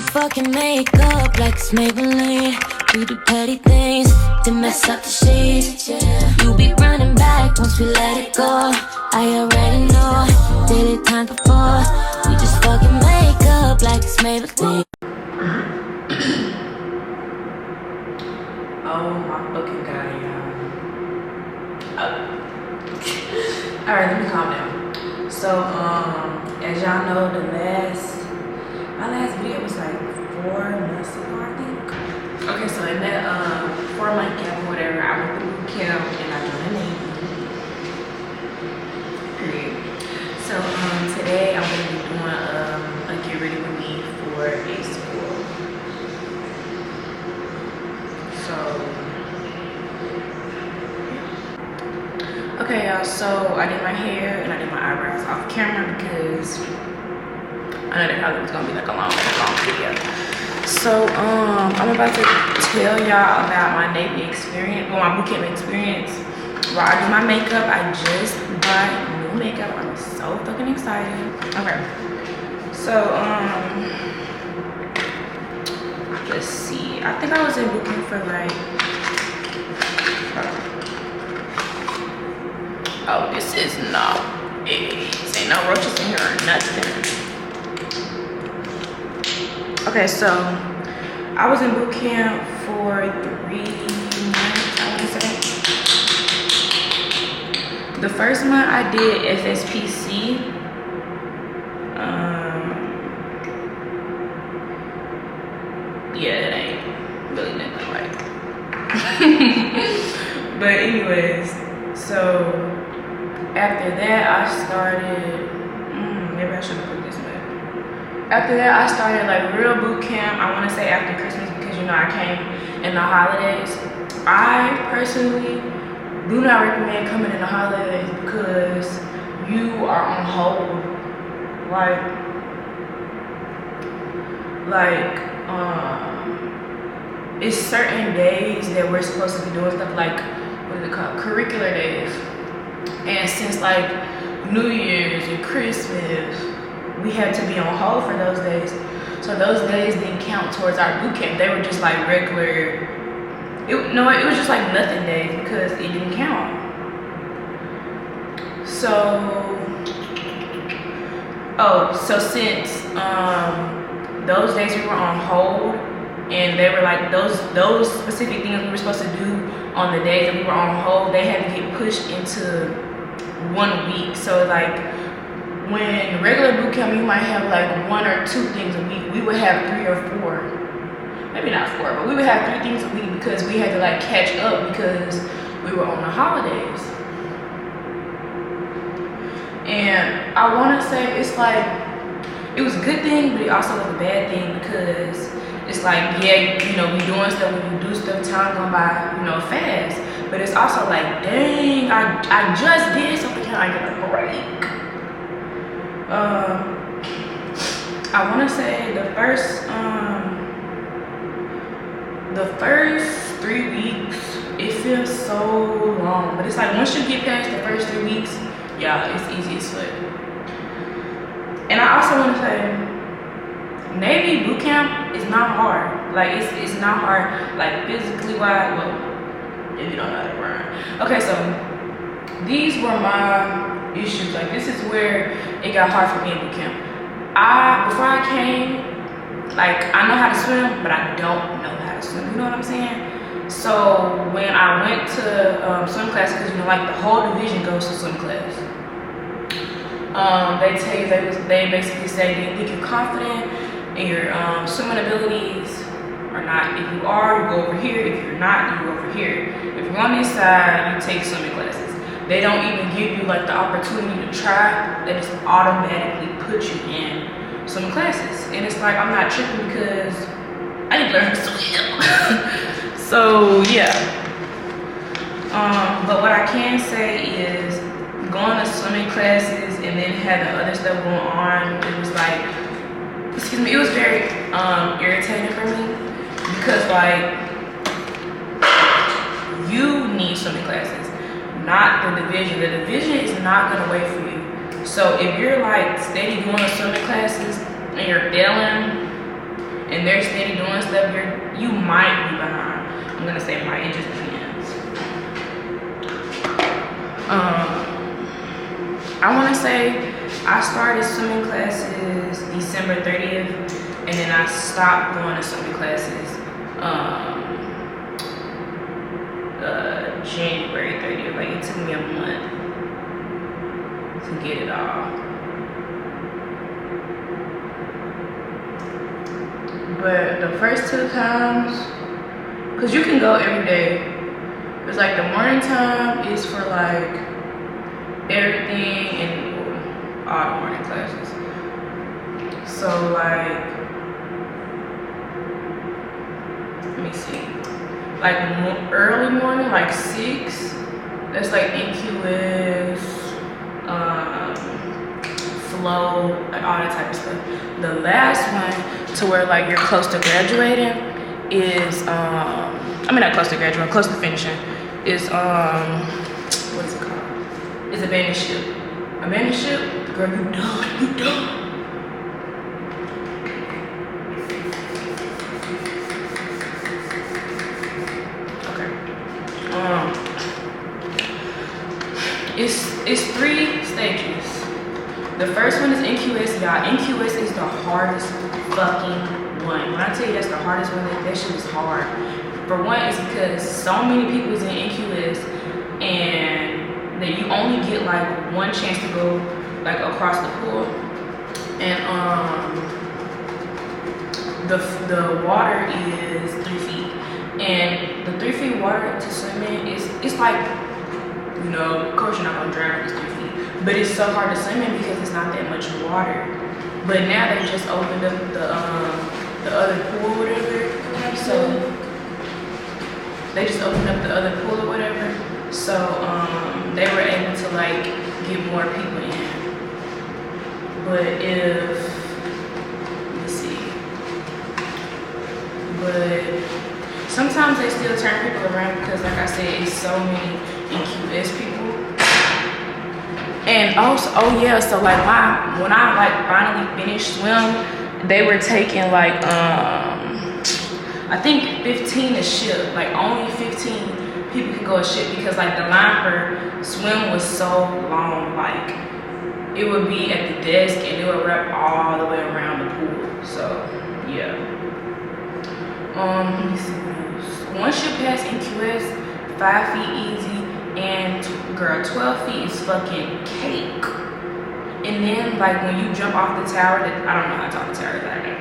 We fucking make up like it's Maybelline. We do petty things to mess up the sheets. You be running back once we let it go. I already know, did it time before. We just fucking make up like it's Maybelline. Oh my fucking god, y'all. Alright, let me calm down. So, as y'all know, my last video was like 4 months ago, I think. Okay, so in that 4-month gap or whatever, I went to boot camp and I joined the Navy. Period. So today I'm gonna be doing a get ready with me for a school. So okay, y'all. So I did my hair and I did my eyebrows off camera because I know that probably was gonna be like a long video. So I'm about to tell y'all about my Navy experience, well, my BootCamp experience. While I do my makeup, I just bought new makeup. I'm so fucking excited. Okay, so let's see. I think I was in BootCamp for like, oh, this is not it. Ain't no roaches in here or nothing. Okay, so I was in boot camp for 3 months, I want to say. The first month I did FSPC. Yeah, it ain't really nothing right. But anyways, so after that I started, maybe I should have put this in. After that, I started like real boot camp. I want to say after Christmas because you know I came in the holidays. I personally do not recommend coming in the holidays because you are on hold. It's certain days that we're supposed to be doing stuff like, what is it called? Curricular days. And since like New Year's and Christmas, we had to be on hold for those days. So those days didn't count towards our boot camp. They were just like regular, it was just like nothing days because it didn't count. So since those days we were on hold and they were like those specific things we were supposed to do on the days that we were on hold, they had to get pushed into 1 week. So like, when regular boot camp, you might have like 1 or 2 things a week. We would have 3 or 4, maybe not 4, but we would have 3 things a week because we had to like catch up because we were on the holidays. And I want to say it's like, it was a good thing, but it also was a bad thing because it's like, yeah, you know, we doing stuff, when you do stuff, time going by, you know, fast. But it's also like, dang, I just did something, can I get a break? I want to say the first 3 weeks, it feels so long, but it's like once you get past the first 3 weeks, yeah, it's easy as fuck. And I also want to say, Navy boot camp is not hard. Like it's not hard, like physically wise. Well, if you don't know that word. Okay, so these were my issues. Like this is where it got hard for me in boot camp. Before I came, like I know how to swim, but I don't know how to swim. You know what I'm saying? So when I went to swim class, because you know, like the whole division goes to swim class. They tell you they basically say, do you think you're confident in your swimming abilities or not? If you are, you go over here. If you're not, you go over here. If you're on this side, you take swimming classes. They don't even give you like the opportunity to try. They just automatically put you in some classes. And it's like, I'm not tripping because I need to learn to swim. So yeah. But what I can say is going to swimming classes and then having other stuff going on, it was like, excuse me, it was very irritating for me because like, you need swimming classes, not the division. The division is not gonna wait for you. So if you're like steady going to swimming classes and you're failing, and they're steady doing stuff, you might be behind. I'm gonna say might, it just depends. I wanna say I started swimming classes December 30th, and then I stopped going to swimming classes January 30th. Like, it took me a month to get it all. But the first 2 times, because you can go every day. It's like the morning time is for like everything and all the morning classes. So like, let me see. Like early morning, like 6, that's like NQS, flow, like all that type of stuff. The last one, to where like you're close to graduating, is I mean not close to graduating, close to finishing, is what is it called? It's abandonship. Abandonship, girl, you done. It's 3 stages. The first one is NQS, y'all. NQS is the hardest fucking one. When I tell you that's the hardest one, that shit is hard. For one, it's because so many people is in NQS, and that you only get like one chance to go like across the pool, and the water is 3 feet, and the 3 feet water to swim in it's like, you know, of course you're not gonna drown with 3 feet, but it's so hard to swim in because it's not that much water. But now they just opened up the other pool or whatever, so they just opened up the other pool or whatever, so they were able to like get more people in. But but sometimes they still turn people around because, like I said, it's so many NQS people. And also, oh yeah, so like when I like finally finished swim, they were taking like I think 15 a ship. Like only 15 people could go a ship because like the line for swim was so long. Like it would be at the desk and it would wrap all the way around the pool. So yeah. Let me see what else. Once you pass NQS, 5 feet easy, and girl, 12 feet is fucking cake. And then like when you jump off the tower, I don't know how to talk to towers, I can't.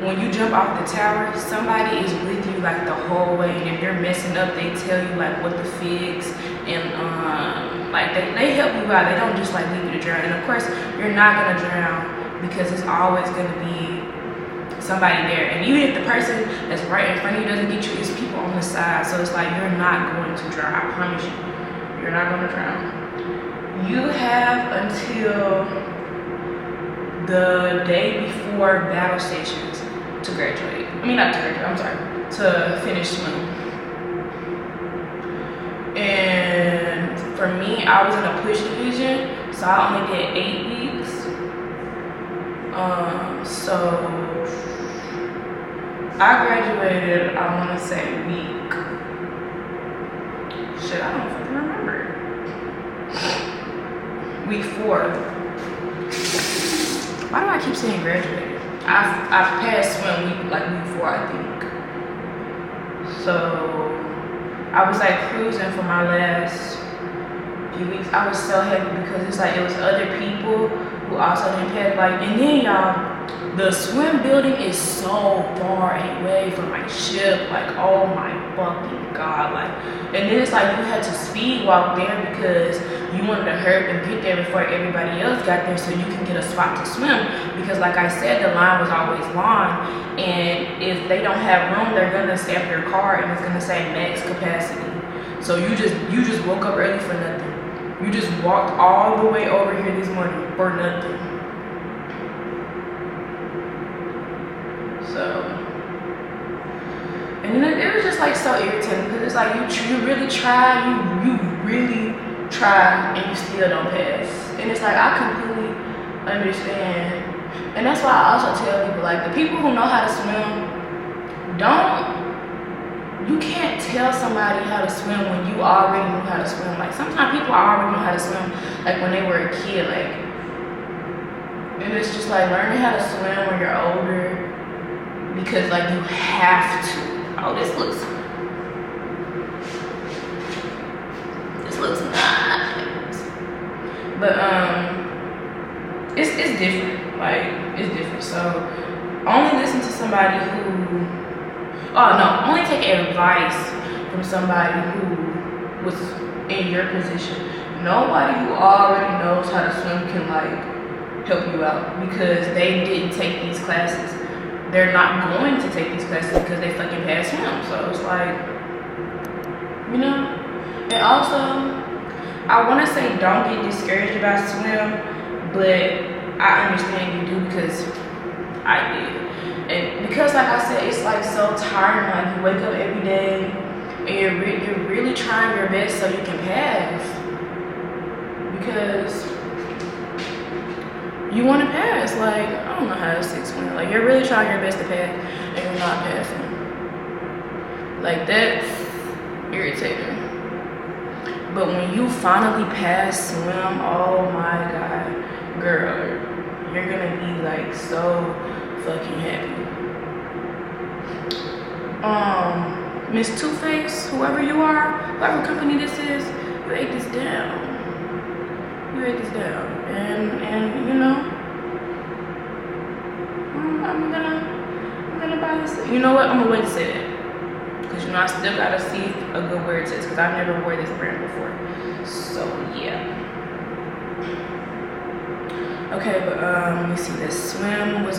When you jump off the tower, somebody is with you like the whole way, and if you're messing up, they tell you like what to fix, and like they help you out. They don't just like leave you to drown. And of course, you're not gonna drown because it's always gonna be somebody there. And even if the person that's right in front of you doesn't get you, it's people on the side. So it's like you're not going to drown. I promise you, you're not going to drown. You have until the day before battle stations to graduate. I mean, not to graduate, I'm sorry, to finish swimming. And for me, I was in a push division, so I only did 8 weeks. So I graduated, I want to say week. Shit, I don't fucking remember. Week 4. Why do I keep saying graduated? I passed swim week 4, I think. So I was like cruising for my last few weeks. I was so happy because it's like it was other people who also didn't pass. Like, and then y'all, the swim building is so far away from my ship. Like, oh my fucking god. Like, and then it's like you had to speed walk there because you wanted to hurry and get there before everybody else got there so you can get a spot to swim. Because like I said, the line was always long, and if they don't have room, they're gonna stamp your car and it's gonna say max capacity. So you just woke up early for nothing. You just walked all the way over here this morning for nothing. So, and then it was just like so irritating because it's like you really try, you really try, and you still don't pass. And it's like I completely understand And that's why I also tell people, like, the people who know how to swim, you can't tell somebody how to swim when you already know how to swim. Like, sometimes people already know how to swim, like, when they were a kid, like, and it's just like learning how to swim when you're older, because, like, you have to. Oh, this looks nice. But, it's different. Like, it's different. So, only listen to somebody who, only take advice from somebody who was in your position. Nobody who already knows how to swim can, like, help you out, because they didn't take these classes. They're not going to take these classes because they fucking passed swim. So it's like, you know. And also, I want to say don't get discouraged about swim, but I understand you do, because I did. And because, like I said, it's like so tiring. Like, you wake up every day and you're really trying your best so you can pass, because you want to pass. Like, I don't know how to explain. Like, you're really trying your best to pass and you're not passing. Like, that's irritating. But when you finally pass swim, oh my God, girl, you're gonna be like so fucking happy. Miss Two-Face, whoever you are, whatever company this is, you ate this down. You ate this down. And you know, I'm gonna buy this. You know what? I'm gonna wait to say that. Because, you know, I still gotta see a good wear test, because I've never wore this brand before. So, yeah. Okay, but let me see. I think swim was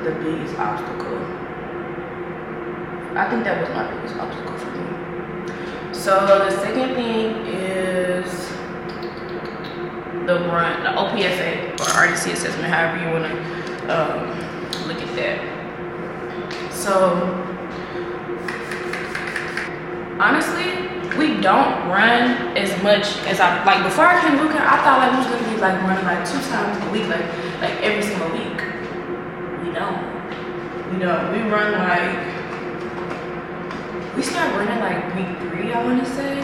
the biggest obstacle. I think that was my biggest obstacle for me. So the second thing is the run, the OPFA, or RDC assessment, however you wanna look at that. So, honestly, we don't run as much as like before I came to BootCamp, I thought like we was gonna be like running like 2 times a week, like every single week. We don't. We run like, we start running like week 3, I wanna say,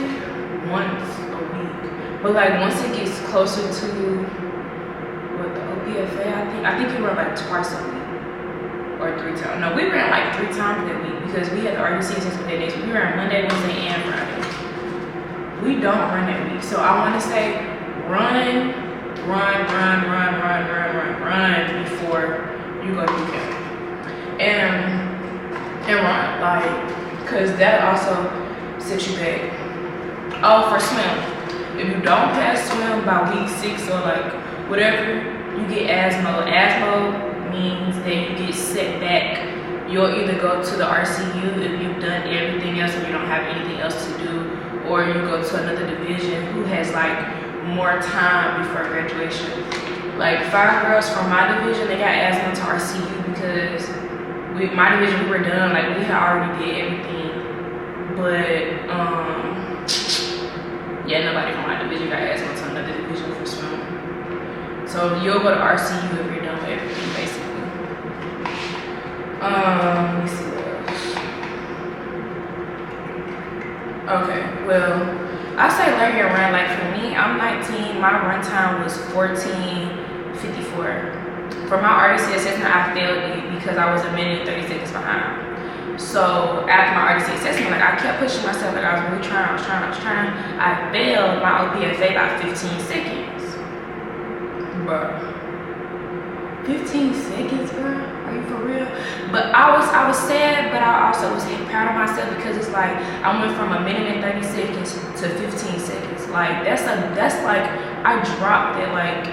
once a week. But like once it gets closer to what the OPFA, I think we run like twice a week. Or 3 times. No, we ran like 3 times that week, because we had the RDC assessment that day. So we ran Monday, Wednesday, and Friday. We don't run that week. So I want to say run before you go to BootCamp. And run, like, because that also sets you back. Oh, for swim. If you don't pass swim by week 6 or like whatever, you get ASMO. ASMO means that you get set back. You'll either go to the RCU if you've done everything else and you don't have anything else to do, or you go to another division who has like more time before graduation. Like 5 girls from my division, they got asked to RCU because my division, we were done, like we had already did everything. But yeah, nobody from my division got asked to another division for swim. So you'll go to RCU if you're done with everything, basically. Let me see what else. Okay, well, I say learn your run. Like for me, I'm 19. My run time was 14:54. For my RDC assessment, I failed it because I was a minute and 30 seconds behind. So after my RDC assessment, like I kept pushing myself. Like I was really trying. I failed my OPFA by 15 seconds. Bro, 15 seconds, bro? Are you for real? But I was sad, but I also was proud of myself because it's like I went from a minute and 30 seconds to 15 seconds. Like that's like I dropped it. Like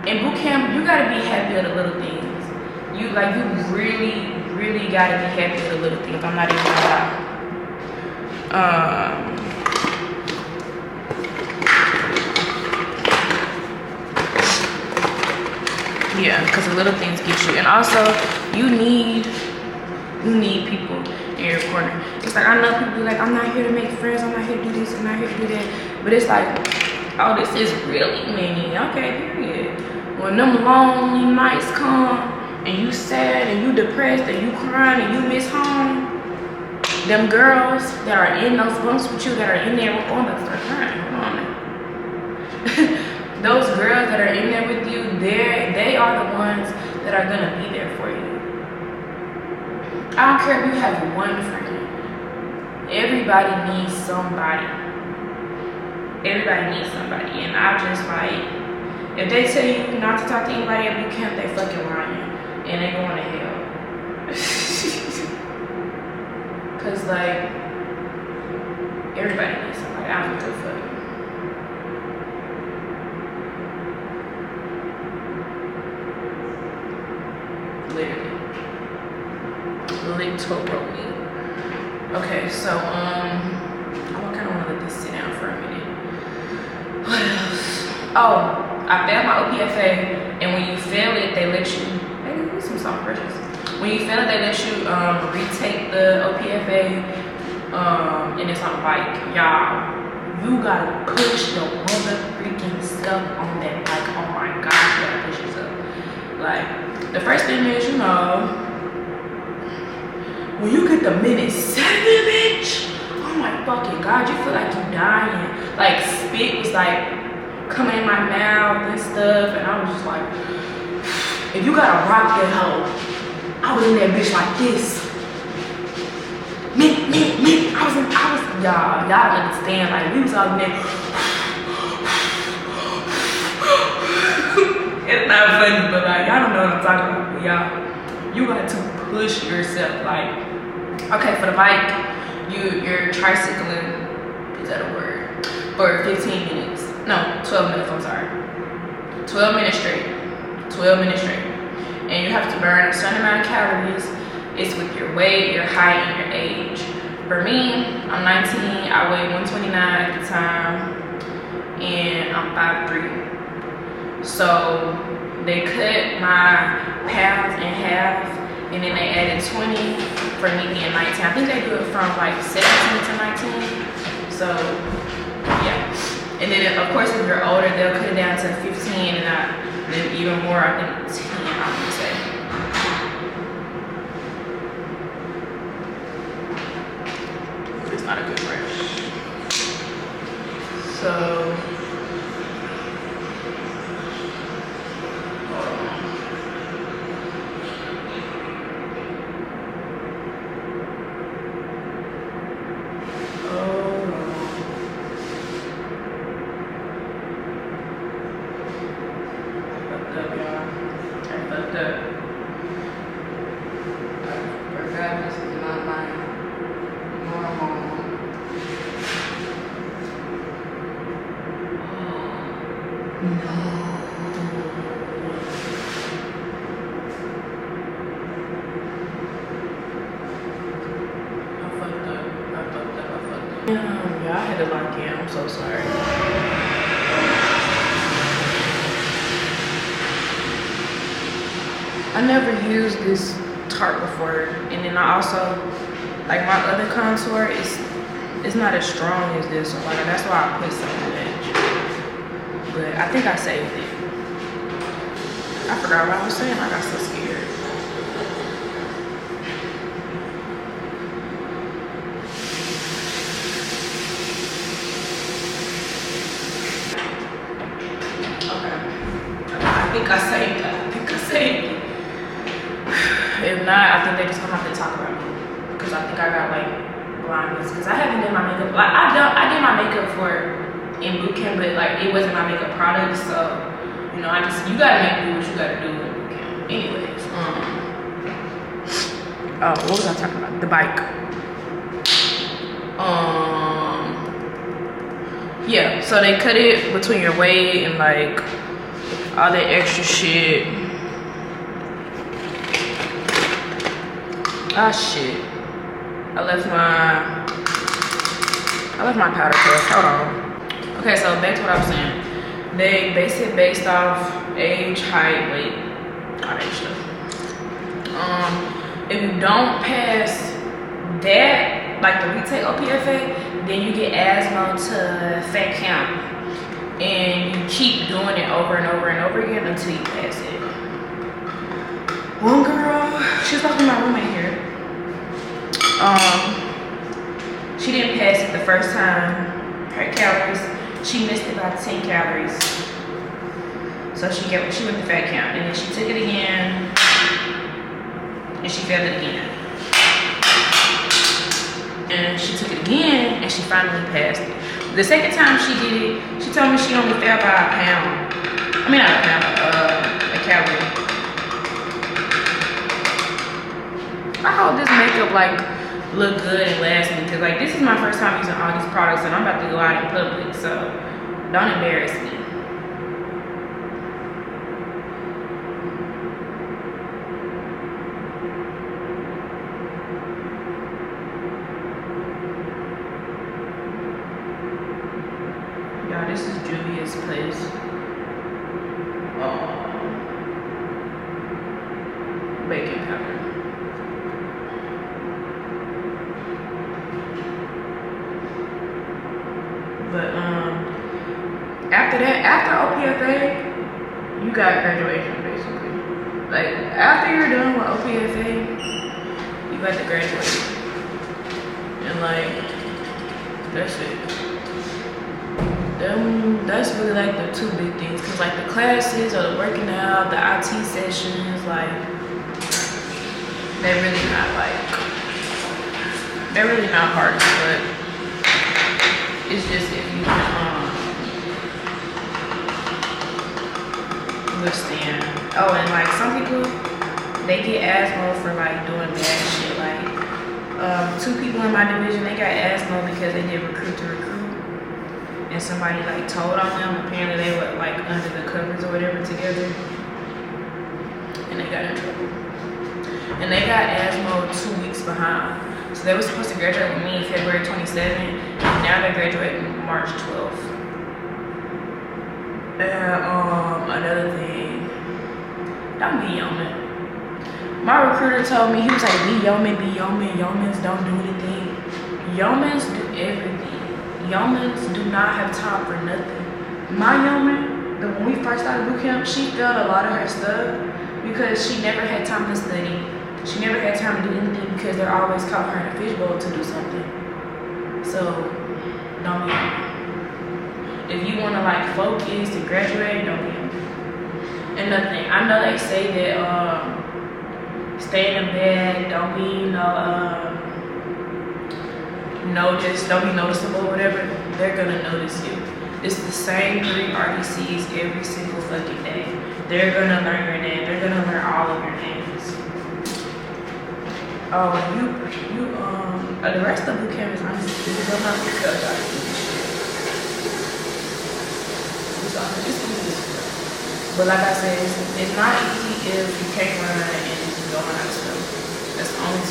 in BootCamp, you gotta be happy with the little things. You really gotta be happy with the little things. I'm not even gonna lie. Yeah, because the little things get you. And also, you need people in your corner. It's like, I know people be like, I'm not here to make friends, I'm not here to do this, I'm not here to do that. But it's like, oh, this is really many. Okay, period. When them lonely nights come and you sad and you depressed and you crying and you miss home, them girls that are in those bunks with you, that are in there, oh, I'm about to start crying. Hold on now. Those girls that are in there with you, they are the ones that are gonna be there for you. I don't care if you have one friend. Everybody needs somebody. Everybody needs somebody. And I just like, if they tell you not to talk to anybody at BootCamp, they fucking lying. And they going to hell. Cause like, everybody needs somebody. I don't give a fuck. Literally. Literally. Okay, so I kind of want to let this sit down for a minute. What else? Oh, I failed my OPFA, and when you fail it, they let you. Maybe need some soft brushes. When you fail it, they let you retake the OPFA, and it's on a bike. Y'all, you gotta push your mother freaking stuff on that bike. Oh my gosh, you gotta push yourself. Like, the first thing is, you know, when you get the minute 7, bitch, oh my fucking god, you feel like you dying. Like, spit was like coming in my mouth and stuff, and I was just like, if you gotta rock that hoe, I was in that bitch like this. Me. Y'all don't understand. Like, we was all in there. It's not funny, but like, y'all don't know what I'm talking about. But y'all, you got to push yourself. Like, okay, for the bike, you're tricycling, is that a word? For 15 minutes. No, 12 minutes, I'm sorry. 12 minutes straight. 12 minutes straight. And you have to burn a certain amount of calories. It's with your weight, your height, and your age. For me, I'm 19, I weigh 129 at the time, and I'm 5'3". So they cut my pounds in half, and then they added 20 for me being 19. I think they do it from like 17 to 19. So yeah. And then of course if you're older, they'll cut it down to 15, and then even more, I think 10, I would say. It's not a good brush. So yeah, I had to lock in. I'm so sorry. I never used this tart before, and then I also, like, my other contour is not as strong as this one. Like, that's why I put so much. But I think I saved it. I forgot what I was saying. I got so scared. I think I saved it. If not, I think they just gonna have to talk about me, because I think I got like blindness. Because I haven't done my makeup. Like, I did my makeup in BootCamp, but like it wasn't my makeup product. So you know, you gotta do what you gotta do in BootCamp. Anyways, oh, what was I talking about? The bike. Yeah. So they cut it between your weight and like all that extra shit. Ah, shit. I left my powder puff. Hold on. Okay, so back to what I was saying. They base it based off age, height, weight, all that stuff. If you don't pass that, like the retake OPFA, then you get asthma to fat count. and you keep doing it over and over and over again until you pass it. One girl, she was supposed to be my roommate here. She didn't pass it the first time. Her calories, she missed it by 10 calories. So she went to fat count, and then she took it again, and she failed it again. And she took it again, and she finally passed it. The second time she did it, she told me she only fell by a pound. I mean, not a pound, a calorie. I hope this makeup like look good and last me, because like this is my first time using all these products, and I'm about to go out in public, so don't embarrass me. Y'all, this is Julia's place. Baking powder. But after that, after OPFA, you got graduation basically. Like after you're done with OPFA, you got to graduate. And like that's it. That's really like the two big things, cause like the classes or the working out, the IT sessions, like they're really not hard, but it's just if you withstand. Oh, and like some people, they get asthma for like doing bad shit. Like 2 people in my division, they got asthma because they did recruit to recruit. And somebody like told on them. Apparently they were like under the covers or whatever together, and they got in trouble. And they got asthma 2 weeks behind. So they were supposed to graduate with me February 27th, and now they're graduating March 12th. And another thing, don't be yeoman. My recruiter told me, he was like, be yeoman, yeomans don't do anything. Yeomans do everything. Yeomans do not have time for nothing. My yeoman, when we first started boot camp, she failed a lot of her stuff because she never had time to study. She never had time to do anything because they're always calling her in a fishbowl to do something. So, don't be yeoman. If you want to like focus to graduate, don't be yeoman. And nothing. I know they say that stay in the bed, don't be just don't be noticeable or whatever. They're gonna notice you. It's the same 3 RDCs every single fucking day. They're gonna learn your name. They're gonna learn all of your names. Oh, the rest of boot camp is honestly, you don't have to cut out. But like I said, it's not easy if you can't run and you don't know how to spell. That's the only 2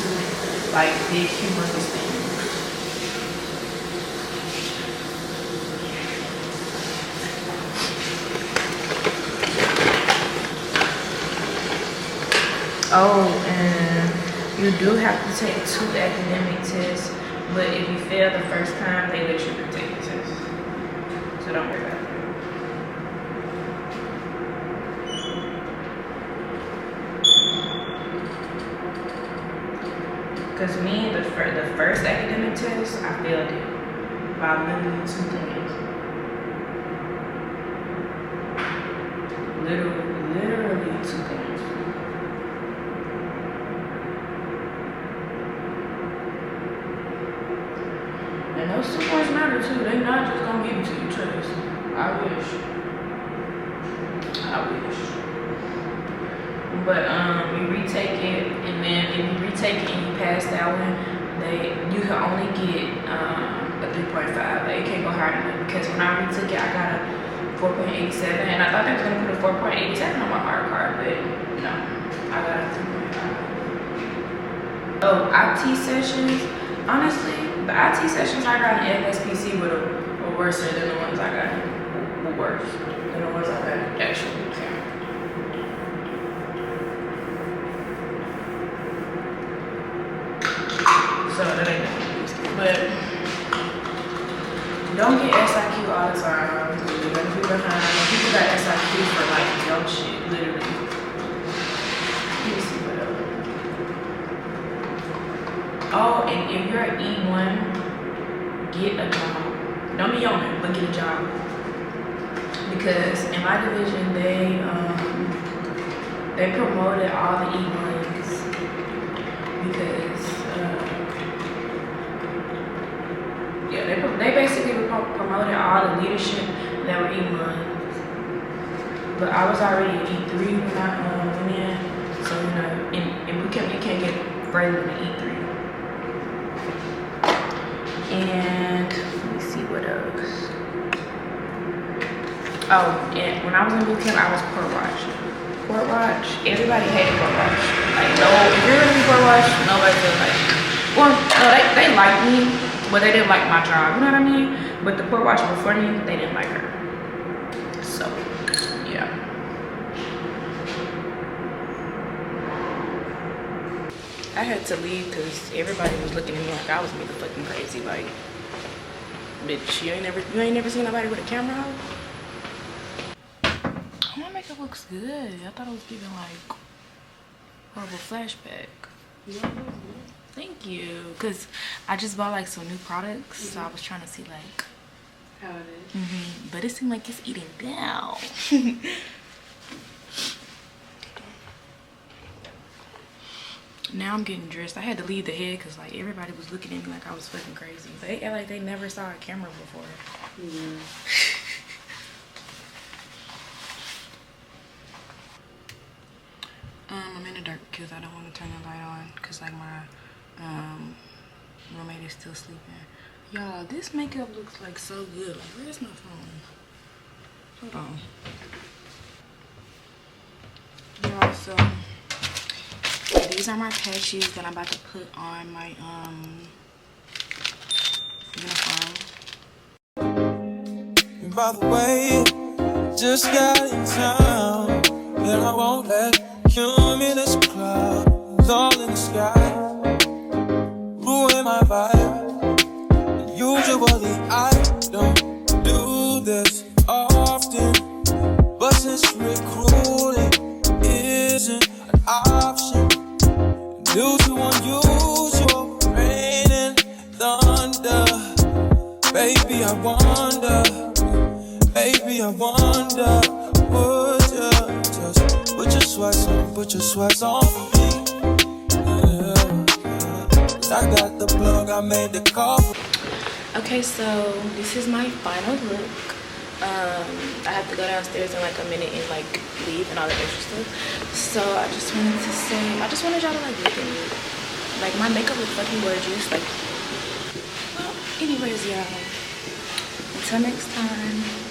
like big humongous things. Oh, and you do have to take 2 academic tests, but if you fail the first time, they let you retake the test. So don't worry about that. Because me, the first academic test, I failed it by literally 2 points. Literally 2 points. And those 2 points matter too. They're not just gonna give it to you, trust. I wish. But you retake it, and then if you retake it and you pass that one, you can only get a 3.5. Like, it can't go higher than that, because when I retook it, I got a 4.87, and I thought they was gonna put a 4.87 on my hard card, but no, I got a 3.5. Oh, IT sessions. Honestly, the IT sessions I got in FSPC were worse than the ones I got. Were worse than the ones I got in actual boot camp. So that ain't no excuse. But don't get SIQ all the time. You're gonna be and if you're an E1, get a job. Don't be on it, but get a job. Because in my division, they promoted all the E1s because yeah, they basically promoted all the leadership that were E1s. But I was already an E3 when I went in, so you know, in BootCamp you can't get further than E3. And let me see what else. Oh, and when I was in BootCamp, I was port watch. Port watch, everybody hated port watch. Like, no, if you're gonna be port watch, nobody feels like. Well, no, they liked me, but they didn't like my job. You know what I mean? But the port watch before me, they didn't like her. So, yeah. I had to leave because everybody was looking at me like I was being fucking crazy. Like, bitch, you ain't never seen nobody with a camera on? Oh, my makeup looks good. I thought it was giving like horrible flashback. Yeah, thank you. Cause I just bought like some new products, so I was trying to see like how it is. But it seemed like it's eating down. Now I'm getting dressed. I had to leave the head because like everybody was looking at me like I was fucking crazy. They act like they never saw a camera before. Yeah. I'm in the dark because I don't want to turn the light on because like my roommate is still sleeping. Y'all, this makeup looks like so good. Like, where's my phone? Hold on. Y'all, so these are my patches that I'm about to put on my uniform. And by the way, just got in town, and I won't let cumulus clouds all in the sky ruin my vibe. And usually I don't do this often, but since recruiting isn't an option due to unusual rain and thunder, baby, I wonder, would you just put your sweats on for me? Yeah. I got the plug, I made the call. Okay, so this is my final look. I have to go downstairs in like a minute and like leave and all that extra stuff. So I just wanted to say, I just wanted y'all to like look at me. Like, my makeup looks fucking gorgeous. Like, well, anyways, y'all. Until next time.